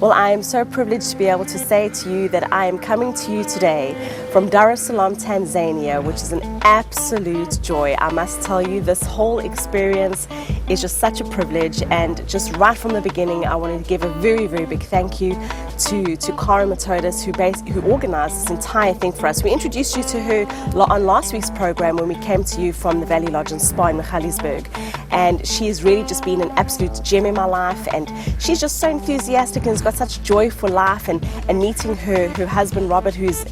Well, I am so privileged to be able to say to you that I am coming to you today from Dar es Salaam, Tanzania, which is an absolute joy. I must tell you, this whole experience is just such a privilege, and just right from the beginning, I wanted to give a very, very big thank you to Cara Methodis, who organized this entire thing for us. We introduced you to her on last week's program when we came to you from the Valley Lodge and Spa in Michalisburg, and she has really just been an absolute gem in my life, and she's just so enthusiastic and has got such joy for life, and meeting her husband Robert, who's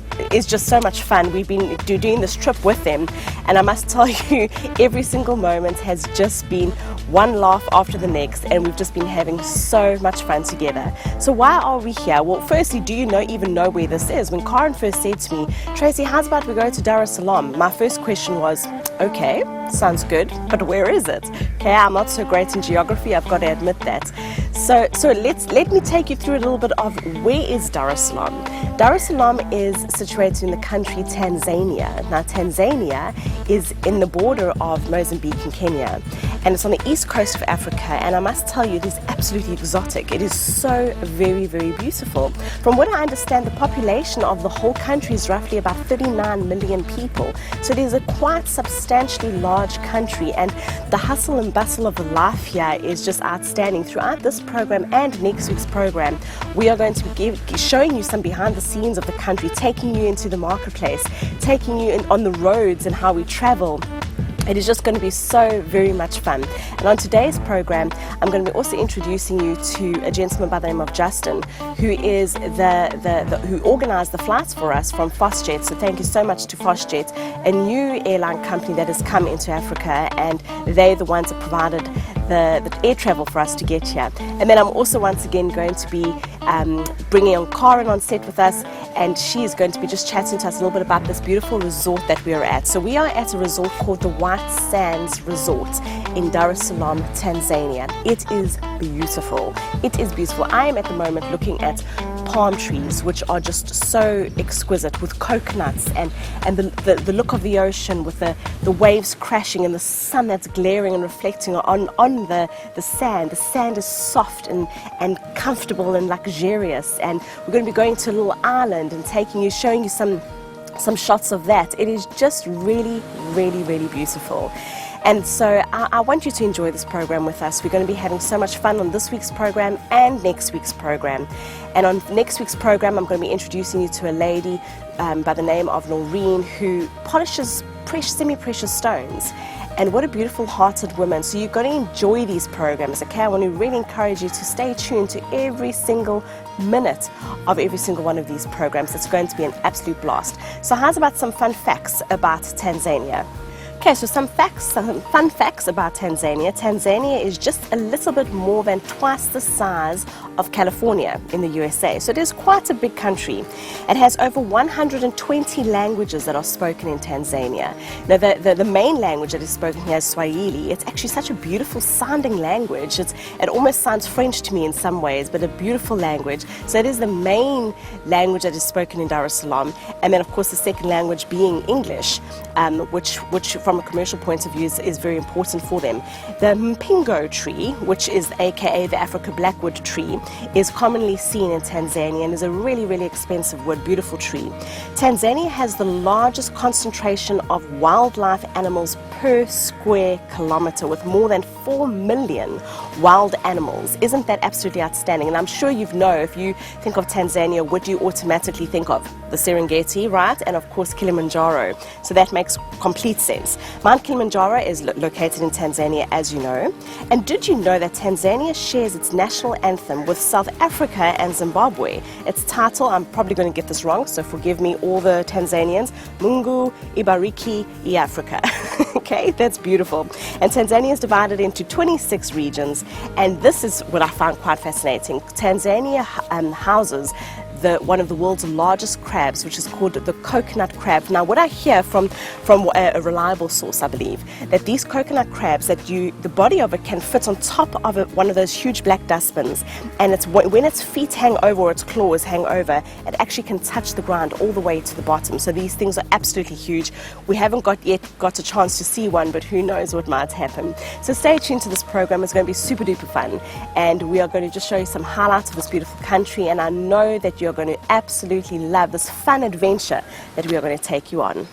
just so much fun. We've been doing this trip with them, and I must tell you, every single moment has just been one laugh after the next, and we've just been having so much fun together. So why are we here? Well, firstly, do you even know where this is? When Karen first said to me, Tracy, how's about we go to Dar es Salaam? My first question was, okay, sounds good, but where is it? Okay, I'm not so great in geography, I've got to admit that. So let me take you through a little bit of where is Dar es Salaam. Dar es Salaam is situated in the country Tanzania. Now, Tanzania is in the border of Mozambique and Kenya, and it's on the east coast of Africa, and I must tell you, it is absolutely exotic. It is so very, very beautiful. From what I understand, the population of the whole country is roughly about 39 million people, so it is a quite substantially large country, and the hustle and bustle of life here is just outstanding. Throughout this program and next week's program, we are going to be showing you some behind the scenes of the country, taking you into the marketplace, taking you on the roads and how we travel. It is just going to be so very much fun. And on today's program, I'm going to be also introducing you to a gentleman by the name of Justin, who is who organized the flights for us from Fastjet. So thank you so much to Fastjet, a new airline company that has come into Africa, and they're the ones that provided the air travel for us to get here. And then I'm also once again going to be bringing on Karen on set with us, and she is going to be just chatting to us a little bit about this beautiful resort that we are at. So we are at a resort called the White Sands Resort in Dar es Salaam, Tanzania. It is beautiful. It is beautiful. I am at the moment looking at palm trees, which are just so exquisite, with coconuts and the look of the ocean, with the waves crashing and the sun that's glaring and reflecting on the sand. The sand is soft and comfortable and luxurious, and we're going to be going to a little island and showing you some shots of that. It is just really, really, really beautiful. And so I want you to enjoy this program with us. We're going to be having so much fun on this week's program and next week's program. And on next week's program, I'm going to be introducing you to a lady by the name of Noreen, who polishes semi-precious stones. And what a beautiful hearted woman. So you're going to enjoy these programs, okay? I want to really encourage you to stay tuned to every single minute of every single one of these programs. It's going to be an absolute blast. So how's about some fun facts about Tanzania? Okay, so some fun facts about Tanzania. Tanzania is just a little bit more than twice the size of California in the USA. So it is quite a big country. It has over 120 languages that are spoken in Tanzania. Now, the main language that is spoken here is Swahili. It's actually such a beautiful sounding language. It almost sounds French to me in some ways, but a beautiful language. So it is the main language that is spoken in Dar es Salaam. And then, of course, the second language being English, which from a commercial point of view is very important for them. The mpingo tree, which is aka the Africa blackwood tree, is commonly seen in Tanzania and is a really, really expensive wood, beautiful tree. Tanzania has the largest concentration of wildlife animals per square kilometer, with more than 4 million wild animals. Isn't that absolutely outstanding? And I'm sure you know, if you think of Tanzania, what do you automatically think of? The Serengeti, right? And of course Kilimanjaro. So that makes complete sense. Mount Kilimanjaro is located in Tanzania, as you know. And did you know that Tanzania shares its national anthem with South Africa and Zimbabwe? Its title, I'm probably going to get this wrong, so forgive me, all the Tanzanians, Mungu Ibariki Africa. Okay, that's beautiful. And Tanzania is divided into 26 regions, and this is what I found quite fascinating. Tanzania houses one of the world's largest crabs, which is called the coconut crab. Now, what I hear from a reliable source, I believe, that these coconut crabs, that the body of it can fit on top of one of those huge black dustbins, and it's when its feet hang over or its claws hang over, it actually can touch the ground all the way to the bottom. So these things are absolutely huge. We haven't yet got a chance to see one, but who knows what might happen. So stay tuned to this program. It's going to be super duper fun, and we are going to just show you some highlights of this beautiful country, and I know that you're going to absolutely love this fun adventure that we are going to take you on.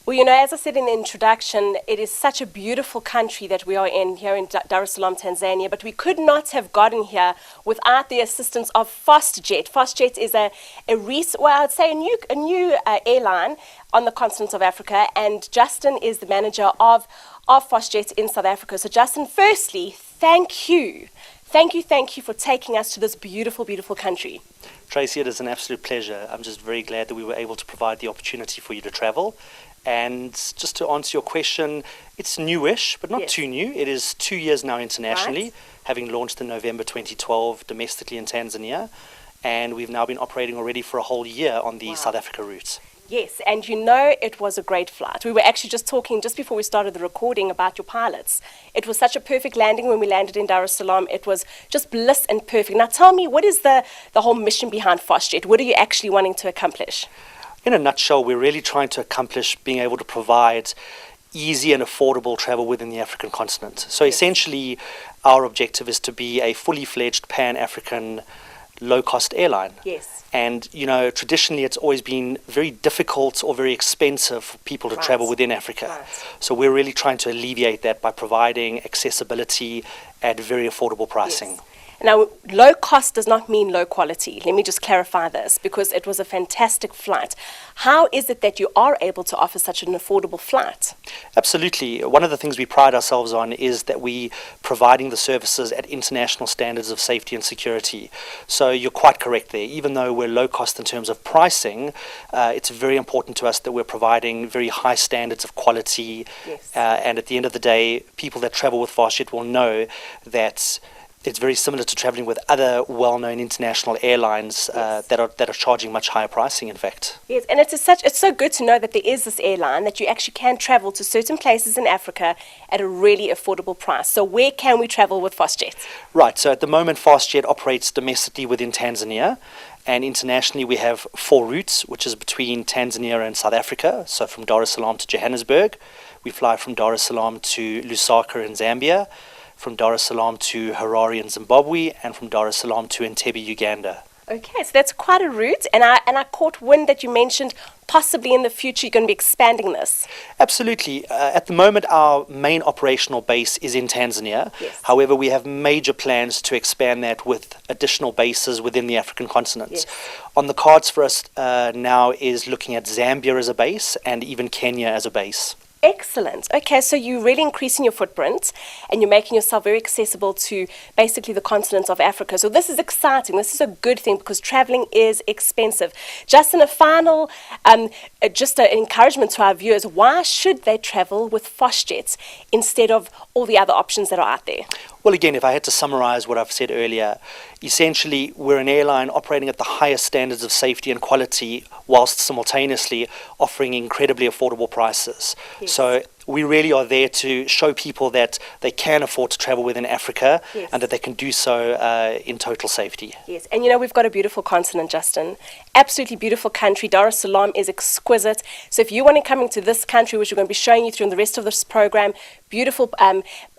Well, you know, as I said in the introduction, it is such a beautiful country that we are in here in Dar es Salaam, Tanzania, but we could not have gotten here without the assistance of FastJet. FastJet is a new airline on the continent of Africa, and Justin is the manager of FastJet in South Africa. So Justin, firstly, thank you for taking us to this beautiful, beautiful country. Tracy, it is an absolute pleasure. I'm just very glad that we were able to provide the opportunity for you to travel. And just to answer your question, it's newish, but not too new. It is 2 years now internationally, having launched in November 2012 domestically in Tanzania. And we've now been operating already for a whole year on the South Africa route. Yes, and you know, it was a great flight. We were actually just talking just before we started the recording about your pilots. It was such a perfect landing when we landed in Dar es Salaam. It was just bliss and perfect. Now tell me, what is the whole mission behind FastJet? What are you actually wanting to accomplish? In a nutshell, we're really trying to accomplish being able to provide easy and affordable travel within the African continent. So essentially, our objective is to be a fully fledged Pan-African low-cost airline. Yes. And, you know, traditionally it's always been very difficult or very expensive for people to travel within Africa. So we're really trying to alleviate that by providing accessibility at very affordable pricing. Yes. Now, low cost does not mean low quality. Let me just clarify this, because it was a fantastic flight. How is it that you are able to offer such an affordable flight? Absolutely. One of the things we pride ourselves on is that we providing the services at international standards of safety and security. So you're quite correct there. Even though we're low cost in terms of pricing, it's very important to us that we're providing very high standards of quality. Yes. And at the end of the day, people that travel with FastJet will know that it's very similar to traveling with other well-known international airlines that are charging much higher pricing, in fact. Yes, and it's so good to know that there is this airline that you actually can travel to certain places in Africa at a really affordable price. So where can we travel with FastJet? Right, so at the moment FastJet operates domestically within Tanzania, and internationally we have 4 routes, which is between Tanzania and South Africa. So from Dar es Salaam to Johannesburg, we fly from Dar es Salaam to Lusaka in Zambia, from Dar es Salaam to Harare in Zimbabwe, and from Dar es Salaam to Entebbe, Uganda. Okay, so that's quite a route, and I caught wind that you mentioned possibly in the future you're going to be expanding this. Absolutely. At the moment, our main operational base is in Tanzania. Yes. However, we have major plans to expand that with additional bases within the African continent. Yes. On the cards for us now is looking at Zambia as a base and even Kenya as a base. Excellent. Okay, so you're really increasing your footprint and you're making yourself very accessible to basically the continent of Africa. So this is exciting. This is a good thing because traveling is expensive. Just in a final, just an encouragement to our viewers, why should they travel with FastJet instead of all the other options that are out there? Well, again, if I had to summarize what I've said earlier, essentially we're an airline operating at the highest standards of safety and quality whilst simultaneously offering incredibly affordable prices. Yes. So we really are there to show people that they can afford to travel within Africa. Yes. And that they can do so in total safety. Yes, and you know, we've got a beautiful continent, Justin. Absolutely beautiful country. Dar es Salaam is exquisite. So if you want to come into this country, which we're going to be showing you through in the rest of this program, beautiful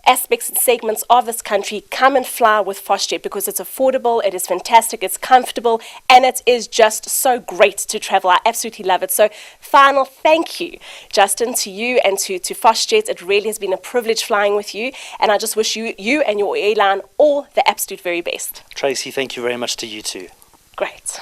aspects and segments of this country, come and fly with FastJet because it's affordable, it is fantastic, it's comfortable, and it is just so great to travel. I absolutely love it. So final thank you, Justin, to you and to FastJet. It really has been a privilege flying with you, and I just wish you and your airline all the absolute very best. Tracy, thank you very much to you too. Great.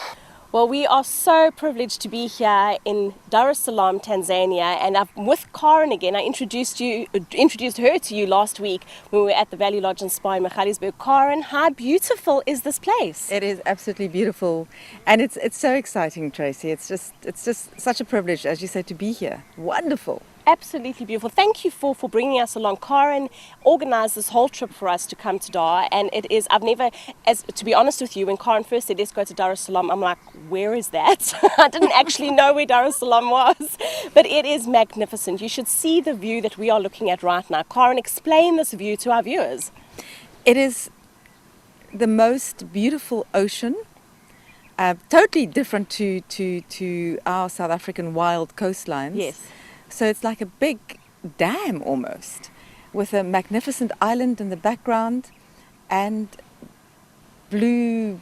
Well, we are so privileged to be here in Dar es Salaam, Tanzania, and I'm with Karen again. I introduced her to you last week when we were at the Valley Lodge and Spa in Magaliesburg. Karen, how beautiful is this place? It is absolutely beautiful, and it's so exciting, Tracy. It's just such a privilege, as you said, to be here. Wonderful. Absolutely beautiful. Thank you for bringing us along. Karen organised this whole trip for us to come to Dar, and it is, I've never, as to be honest with you, when Karen first said, let's go to Dar es Salaam, I'm like, where is that? I didn't actually know where Dar es Salaam was, but it is magnificent. You should see the view that we are looking at right now. Karen, explain this view to our viewers. It is the most beautiful ocean, totally different to our South African wild coastlines. Yes. So it's like a big dam almost, with a magnificent island in the background and blue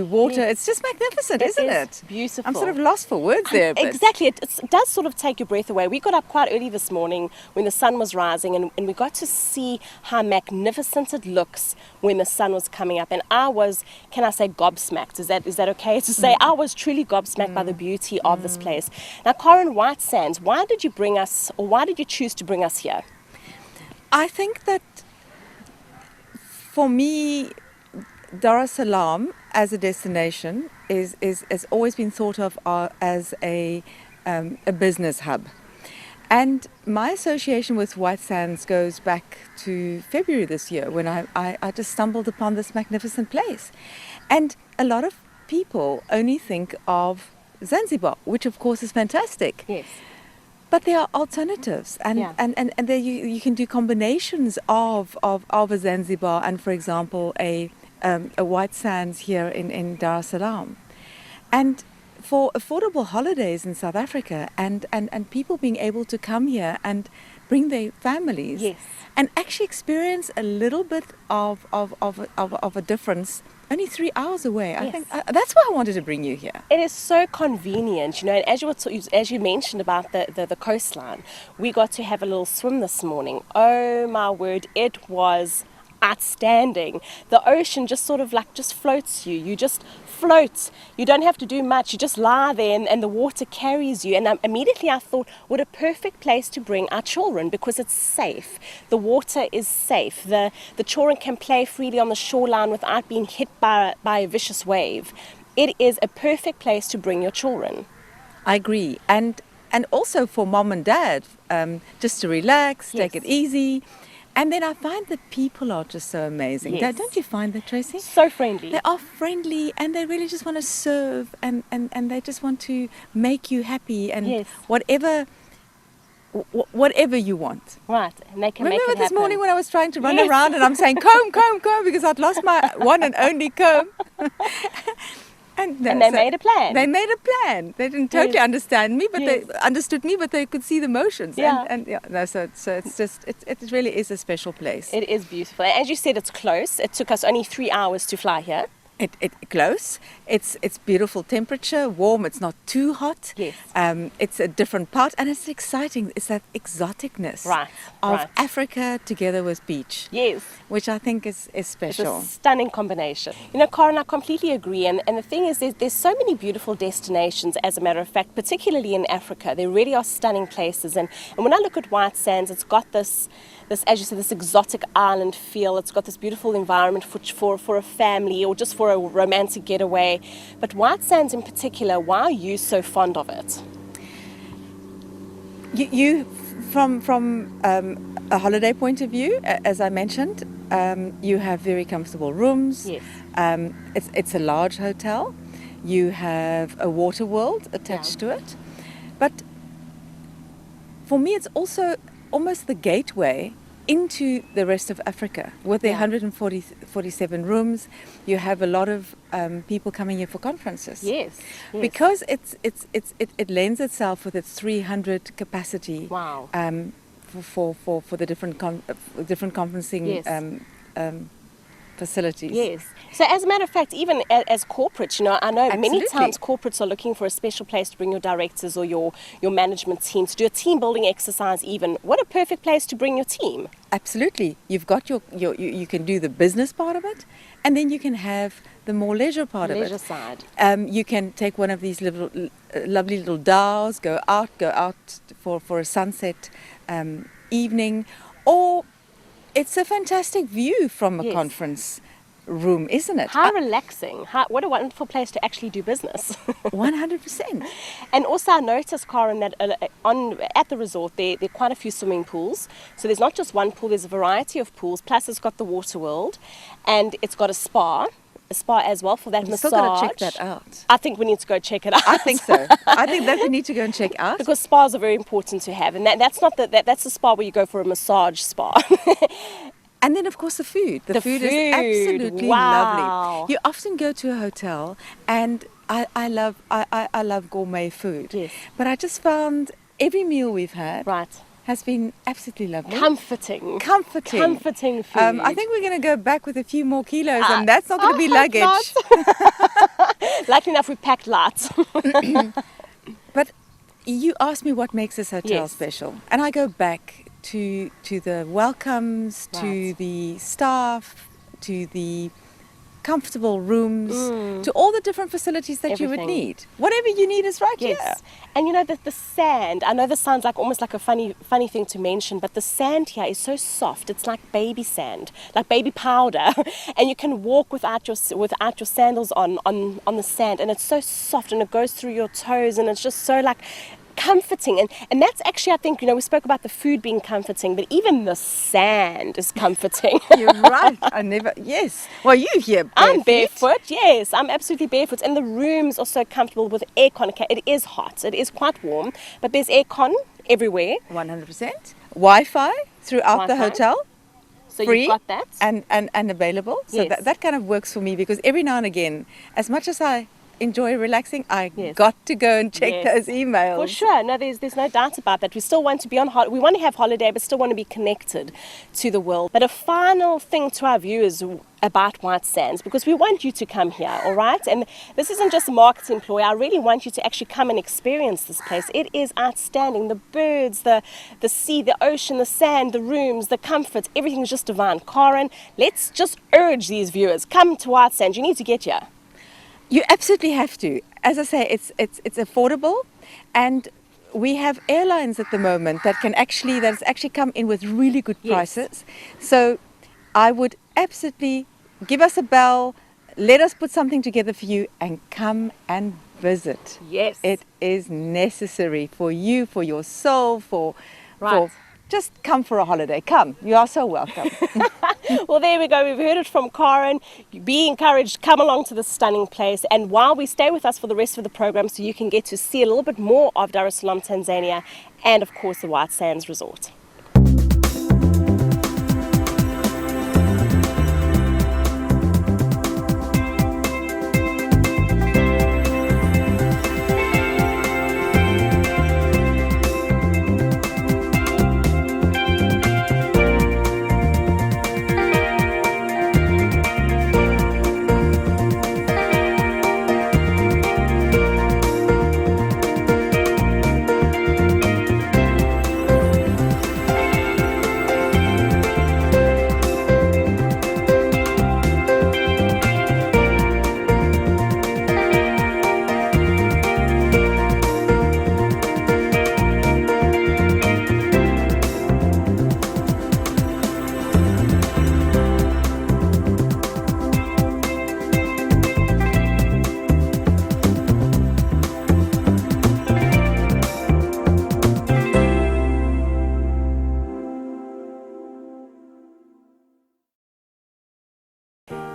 water. Yes. It's just magnificent, isn't it? Beautiful. I'm sort of lost for words there. But Exactly. It does sort of take your breath away. We got up quite early this morning when the sun was rising, and we got to see how magnificent it looks when the sun was coming up. And I was, can I say, gobsmacked? Is that okay to say? I was truly gobsmacked by the beauty of this place. Now, Karen, White Sands, why did you bring us, or why did you choose to bring us here? I think that for me, Dar es Salaam as a destination has always been thought of as a business hub. And my association with White Sands goes back to February this year, when I just stumbled upon this magnificent place. And a lot of people only think of Zanzibar, which of course is fantastic. Yes. But there are alternatives, and there you can do combinations of a Zanzibar and, for example, a White Sands here in Dar es Salaam. And for affordable holidays in South Africa, and people being able to come here and bring their families, Yes. and actually experience a little bit of a difference, only 3 hours away. I Yes. think that's why I wanted to bring you here. It is so convenient, you know, and as you mentioned about the coastline, we got to have a little swim this morning. Oh my word, it was outstanding. The ocean just sort of just floats you. You just float. You don't have to do much. You just lie there and the water carries you. And immediately I thought, what a perfect place to bring our children, because it's safe. The water is safe. The children can play freely on the shoreline without being hit by a vicious wave. It is a perfect place to bring your children. I agree. And also for mom and dad, just to relax, Yes. take it easy. And then I find that people are just so amazing. Yes. Don't you find that, Tracy? So friendly. They are friendly, and they really just want to serve, and they just want to make you happy, and Yes. whatever you want. Right, and they can Remember make it this happen. morning when I was trying to run Yes. around and I'm saying, comb, because I'd lost my one and only comb. And they made a plan. They made a plan. They didn't totally Yes. understand me, but Yes. they understood me, but they could see the motions. Yeah. So it's just, it really is a special place. It is beautiful. As you said, it's close. It took us only 3 hours to fly here. It close. It's beautiful temperature, warm. It's not too hot. Yes. It's a different part, and it's exciting. It's that exoticness of right. Africa together with beach, Yes. which I think is It's special. a stunning combination. You know, Karen, I completely agree. And the thing is, there's so many beautiful destinations, as a matter of fact, particularly in Africa. There really are stunning places. And when I look at White Sands, it's got this, as you said, this exotic island feel. It's got this beautiful environment for a family or just for a romantic getaway. But White Sands in particular, why are you so fond of it? You from a holiday point of view, as I mentioned, you have very comfortable rooms. Yes. It's a large hotel. You have a water world attached to it. But for me, it's also almost the gateway into the rest of Africa. With the 147 rooms, you have a lot of people coming here for conferences. Yes. Because it lends itself with its 300 capacity. Wow. For the different conferencing facilities. Yes. So as a matter of fact, even as corporates, you know, I know many Absolutely. times corporates are looking for a special place to bring your directors or your management team to do a team building exercise even. What a perfect place to bring your team. Absolutely. You've got you can do the business part of it, and then you can have the more leisure part of it. Leisure side. You can take one of these lovely little dhows, go out for a sunset evening, or it's a fantastic view from a Yes. conference room, isn't it? How relaxing. What a wonderful place to actually do business. 100%. And also I noticed, Karen, that at the resort there are quite a few swimming pools. So there's not just one pool, there's a variety of pools. Plus it's got the water world and it's got a spa as well for that massage. Still got to check that out. I think we need to go check it out. I think so. I think that we need to go and check out. Because spas are very important to have. And that's not that's a spa where you go for a massage spa. And then, of course, the food. The food is absolutely lovely. You often go to a hotel, and I love gourmet food. Yes. But I just found every meal we've had has been absolutely lovely. Comforting food. I think we're going to go back with a few more kilos, and that's not going to be luggage. Luckily enough, we packed lots. But you asked me what makes this hotel special, and I go back to the welcomes, to the staff, to the comfortable rooms, to all the different facilities that you would need. Whatever you need is right here. And you know, the sand, I know this sounds like almost like a funny thing to mention, but the sand here is so soft. It's like baby sand, like baby powder. And you can walk without your sandals on the sand, and it's so soft and it goes through your toes, and it's just so like comforting. And that's actually, I think, you know, we spoke about the food being comforting, but even the sand is comforting. You're right. Yes. Well, you here barefoot. I'm barefoot, yes. I'm absolutely barefoot. And the rooms are so comfortable with aircon. Okay, it is hot. It is quite warm, but there's aircon everywhere. 100%. Wi-Fi throughout the hotel. So free you've got that. And available. So that kind of works for me, because every now and again, as much as I enjoy relaxing, I got to go and check those emails. For sure. No, there's no doubt about that. We still want to be on we want to have holiday, but still want to be connected to the world. But a final thing to our viewers about White Sands, because we want you to come here, all right? And this isn't just a marketing ploy. I really want you to actually come and experience this place. It is outstanding. The birds, the sea, the ocean, the sand, the rooms, the comfort, everything's just divine. Karen, let's just urge these viewers, come to White Sands. You need to get here. You absolutely have to. As I say, it's affordable, and we have airlines at the moment that's actually come in with really good prices. So I would absolutely give us a bell, let us put something together for you, and come and visit. Yes. It is necessary for you, for your soul, for just come for a holiday. Come. You are so welcome. Well, there we go. We've heard it from Karen. Be encouraged. Come along to this stunning place. And while we stay with us for the rest of the program, so you can get to see a little bit more of Dar es Salaam, Tanzania, and of course the White Sands Resort.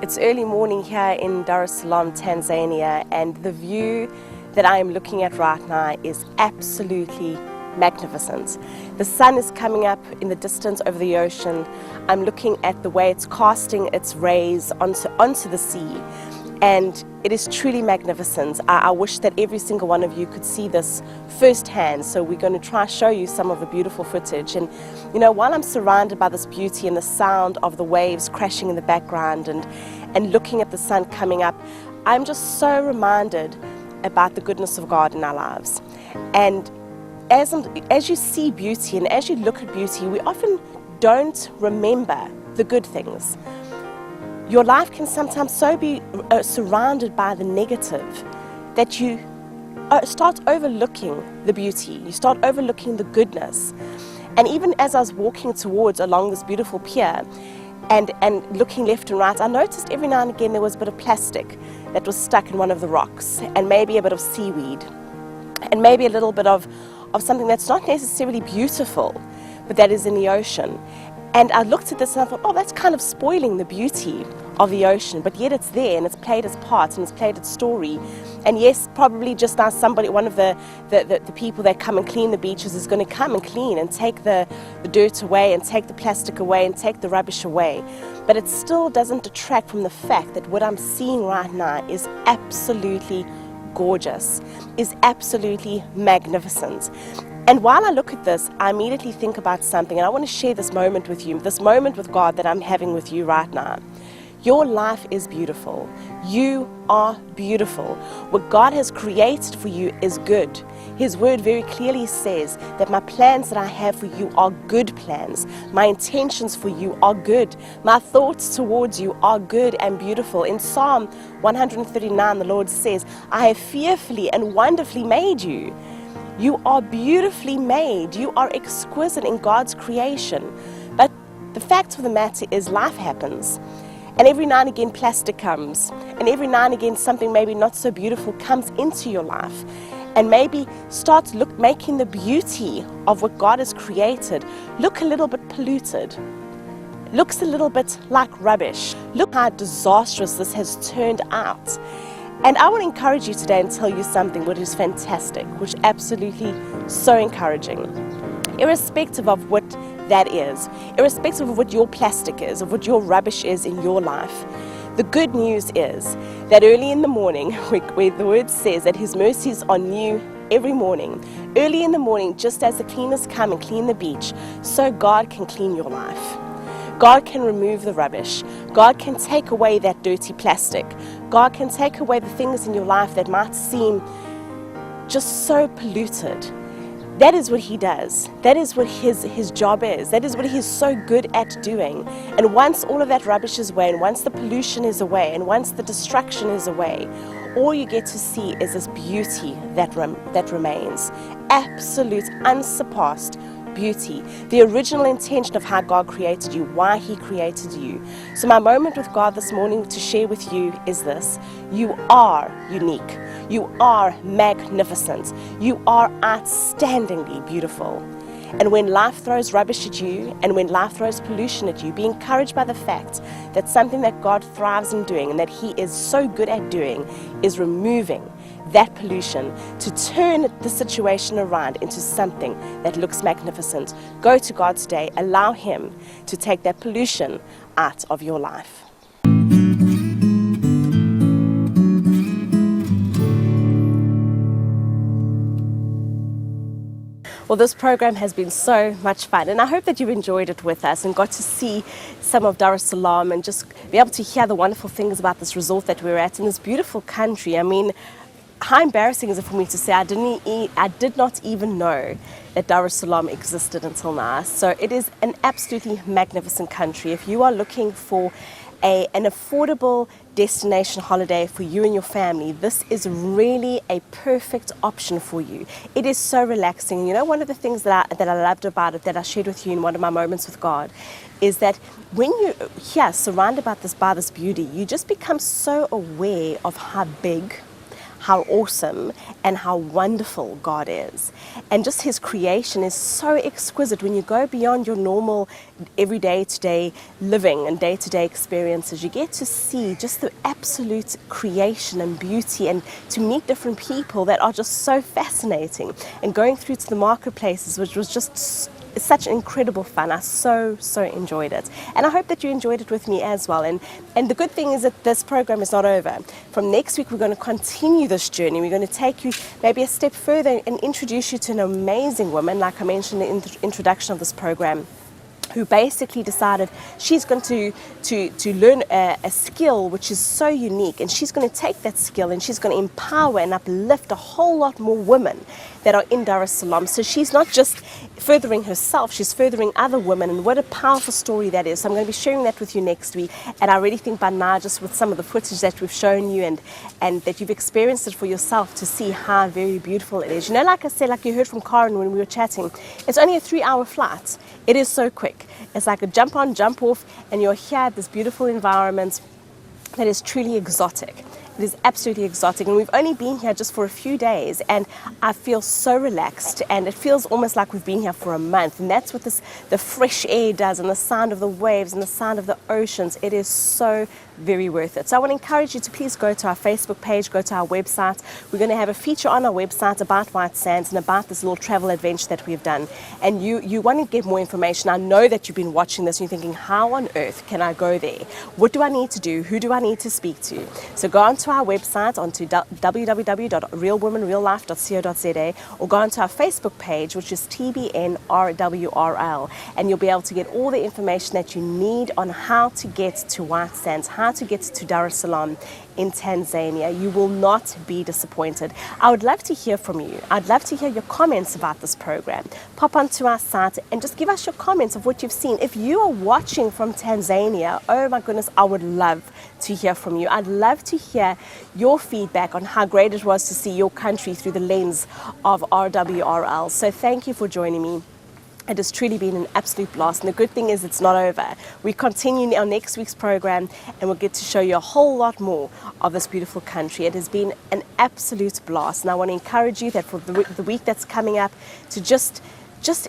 It's early morning here in Dar es Salaam, Tanzania, and the view that I am looking at right now is absolutely magnificent. The sun is coming up in the distance over the ocean. I'm looking at the way it's casting its rays onto the sea, and it is truly magnificent. I wish that every single one of you could see this firsthand, so we're going to try to show you some of the beautiful footage. And you know, while I'm surrounded by this beauty and the sound of the waves crashing in the background and looking at the sun coming up, I'm just so reminded about the goodness of God in our lives. And as you see beauty and as you look at beauty, we often don't remember the good things. Your life can sometimes so be surrounded by the negative that you start overlooking the beauty, you start overlooking the goodness. And even as I was walking along this beautiful pier, and looking left and right, I noticed every now and again there was a bit of plastic that was stuck in one of the rocks, and maybe a bit of seaweed, and maybe a little bit of something that's not necessarily beautiful, but that is in the ocean. And I looked at this and I thought, oh, that's kind of spoiling the beauty of the ocean, but yet it's there and it's played its part and it's played its story. And yes, probably just now somebody, one of the people that come and clean the beaches is going to come and clean and take the dirt away and take the plastic away and take the rubbish away. But it still doesn't detract from the fact that what I'm seeing right now is absolutely gorgeous, is absolutely magnificent. And while I look at this, I immediately think about something, and I want to share this moment with you, this moment with God that I'm having with you right now. Your life is beautiful. You are beautiful. What God has created for you is good. His word very clearly says that my plans that I have for you are good plans. My intentions for you are good. My thoughts towards you are good and beautiful. In Psalm 139, the Lord says, I have fearfully and wonderfully made you. You are beautifully made. You are exquisite in God's creation. But the fact of the matter is life happens. And every now and again plastic comes. And every now and again something maybe not so beautiful comes into your life. And maybe starts making the beauty of what God has created look a little bit polluted. Looks a little bit like rubbish. Look how disastrous this has turned out. And I want to encourage you today and tell you something which is fantastic, which is absolutely so encouraging. Irrespective of what that is, irrespective of what your plastic is, of what your rubbish is in your life, the good news is that early in the morning, where the word says that His mercies are new every morning, early in the morning, just as the cleaners come and clean the beach, so God can clean your life. God can remove the rubbish. God can take away that dirty plastic. God can take away the things in your life that might seem just so polluted. That is what He does. That is what his job is. That is what He's so good at doing. And once all of that rubbish is away, and once the pollution is away, and once the destruction is away, all you get to see is this beauty that remains. Absolute, unsurpassed beauty, the original intention of how God created you, why He created you. So my moment with God this morning to share with you is this: you are unique, you are magnificent, you are outstandingly beautiful. And when life throws rubbish at you, and when life throws pollution at you, be encouraged by the fact that something that God thrives in doing and that He is so good at doing is removing that pollution to turn the situation around into something that looks magnificent. Go to God today. Allow Him to take that pollution out of your life. Well, this program has been so much fun, and I hope that you've enjoyed it with us and got to see some of Dar es Salaam and just be able to hear the wonderful things about this resort that we're at in this beautiful country. I mean, how embarrassing is it for me to say I did not even know that Dar es Salaam existed until now. So it is an absolutely magnificent country. If you are looking for an affordable destination holiday for you and your family, this is really a perfect option for you. It is so relaxing. You know, one of the things that I loved about it, that I shared with you in one of my moments with God, is that when you're here surrounded by this beauty, you just become so aware of how big, how awesome and how wonderful God is. And just His creation is so exquisite. When you go beyond your normal everyday to-day living and day-to-day experiences, you get to see just the absolute creation and beauty, and to meet different people that are just so fascinating. And going through to the marketplaces, which was just such incredible fun. I so enjoyed it, and I hope that you enjoyed it with me as well. And the good thing is that this program is not over. From next week, we're going to continue this journey. We're going to take you maybe a step further and introduce you to an amazing woman, like I mentioned in the introduction of this program, who basically decided she's going to learn a skill which is so unique, and she's going to take that skill and she's going to empower and uplift a whole lot more women that are in Dar es Salaam. So she's not just furthering herself, she's furthering other women, and what a powerful story that is. So I'm going to be sharing that with you next week, and I really think by now, just with some of the footage that we've shown you and that you've experienced it for yourself, to see how very beautiful it is. You know, like I said, like you heard from Karen when we were chatting, it's only a 3-hour flight. It is so quick. It's like a jump on, jump off, and you're here at this beautiful environment that is truly exotic. It is absolutely exotic, and we've only been here just for a few days, and I feel so relaxed, and it feels almost like we've been here for a month. And that's what the fresh air does, and the sound of the waves and the sound of the oceans. It is so very worth it. So I want to encourage you to please go to our Facebook page, go to our website. We're going to have a feature on our website about White Sands and about this little travel adventure that we've done. And you want to get more information. I know that you've been watching this and you're thinking, how on earth can I go there? What do I need to do? Who do I need to speak to? So go onto our website, onto www.realwomanreallife.co.za, or go onto our Facebook page, which is TBN RWRL, and you'll be able to get all the information that you need on how to get to White Sands, how to get to Dar es Salaam in Tanzania. You will not be disappointed. I would love to hear from you. I'd love to hear your comments about this program. Pop onto our site and just give us your comments of what you've seen. If you are watching from Tanzania, oh my goodness, I would love to hear from you. I'd love to hear your feedback on how great it was to see your country through the lens of RWRL. So thank you for joining me. It has truly been an absolute blast, and the good thing is it's not over. We continue our next week's program, and we'll get to show you a whole lot more of this beautiful country. It has been an absolute blast, and I want to encourage you that for the week that's coming up to just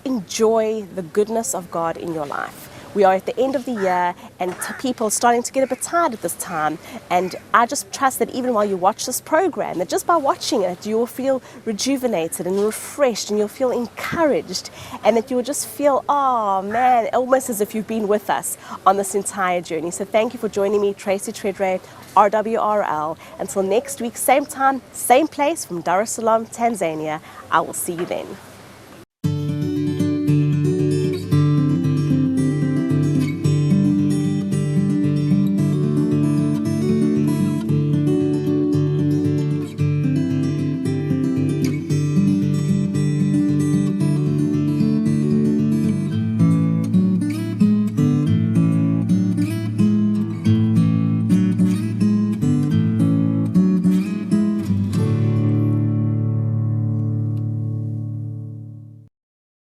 enjoy the goodness of God in your life. We are at the end of the year, and people are starting to get a bit tired at this time. And I just trust that even while you watch this program, that just by watching it, you will feel rejuvenated and refreshed, and you'll feel encouraged, and that you will just feel, oh man, almost as if you've been with us on this entire journey. So thank you for joining me, Tracy Tredrea, RWRL. Until next week, same time, same place from Dar es Salaam, Tanzania. I will see you then.